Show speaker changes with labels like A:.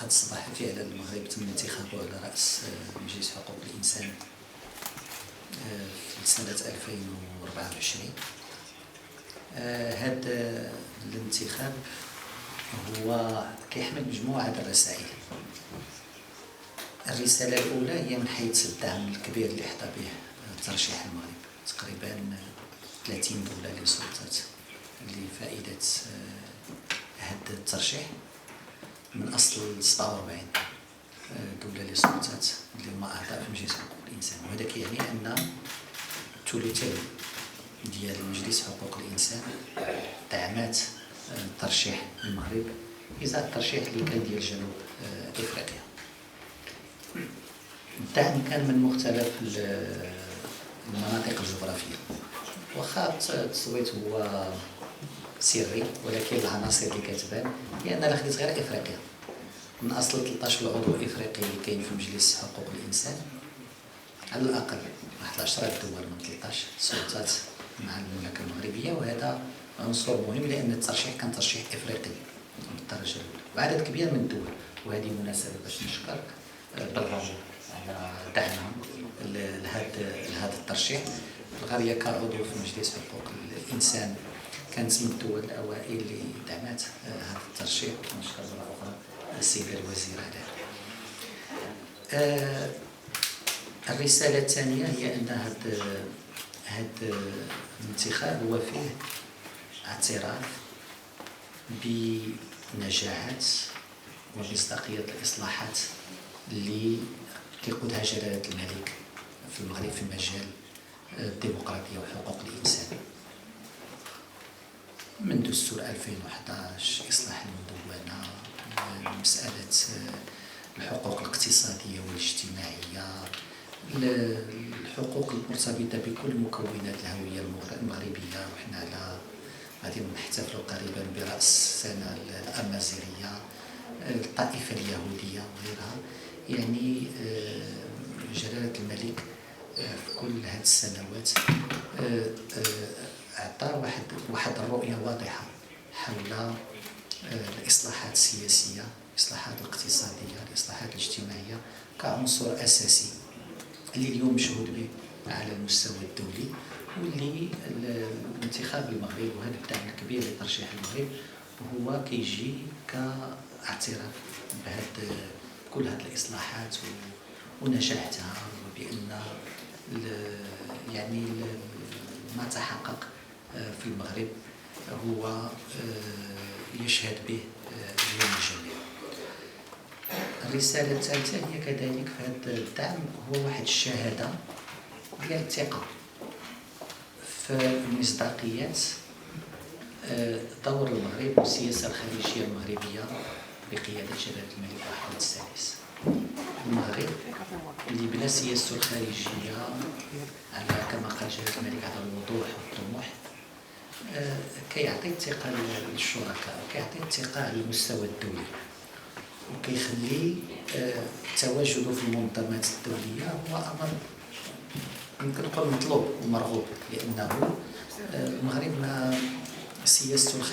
A: هذا الصباح فعلا المغرب تم انتخابه على رأس مجلس حقوق الإنسان في سنة 2024. هذا الانتخاب هو كيحمل مجموعة الرسائل. الرسالة الأولى هي من حيث الدعم الكبير اللي حظى به ترشيح المغرب، تقريبا 30 دولة اللي صوتت لفائدة هذا الترشيح من أصل 47 دولة اللي صوتت اللي هما أعضاء في مجلس حقوق الإنسان، وهذا كيعني أن ثلثين ديال مجلس حقوق الإنسان دعمات ترشيح المغرب إزاء الترشيح اللي كان ديال جنوب إفريقيا. الدعم كان من مختلف المناطق الجغرافية، واخا التصويت هو سري، ولكن العناصر اللي كتبان هي أن خديت غير إفريقيا. من أصل 13 عضو إفريقي اللي كاين في مجلس حقوق الإنسان، على الأقل واحد 10 دول من 13 صوتات مع المملكة المغربية، وهذا عنصر مهم لأن الترشيح كان ترشيح إفريقي بالدرجة الأولى وعدد كبير من الدول. وهذه مناسبة باش نشكر بالرجاء على دعمهم لهذا الترشيح. الغالية كعضو في مجلس حقوق الإنسان كانت من الدول الأوائل اللي دعمت هذا الترشيح، ونشكر مرة أخرى السيدة الوزيرة على هذا. الرسالة الثانية هي أن هذا الانتخاب هو فيه اعتراف بنجاحات ومصداقية الإصلاحات اللي كيقودها جلالة الملك في المغرب في مجال الديمقراطية وحقوق الإنسان، من دستور 2011، إصلاح المدونة، مسألة الحقوق الاقتصادية والاجتماعية، الحقوق المرتبطة بكل مكونات الهوية المغربية. وحنا غادي نحتفلوا قريبا برأس السنة الأمازيغية، الطائفة اليهودية وغيرها. يعني جلالة الملك في كل هذه السنوات أعطى واحد الرؤية واضحة حول الإصلاحات السياسية، الإصلاحات الاقتصادية، الإصلاحات الاجتماعية كعنصر أساسي اللي اليوم مشهود به على المستوى الدولي، واللي الانتخاب المغرب وهذا الدعم الكبير لترشيح المغرب هو كيجي كاعتراف بهذه كل هذه الإصلاحات ونجاحتها، وبأن يعني ما تحقق في المغرب هو يشهد به اليوم الجميع. الرسالة الثالثة هي كذلك في هذا الدعم هو واحد الشهادة ديال الثقة في مصداقية دور المغرب والسياسة الخارجية المغربية بقيادة جلالة الملك محمد السادس. المغرب اللي بلا سياسته الخارجية على كما قال جلالة الملك على الوضوح والطموح كيعطي الثقة للشركاء، كيعطي الثقة على المستوى الدولي، وكيخلي تواجده في المنظمات الدولية هو أمر يمكن نقول مطلوب ومرغوب، لأنه المغرب مع سياسته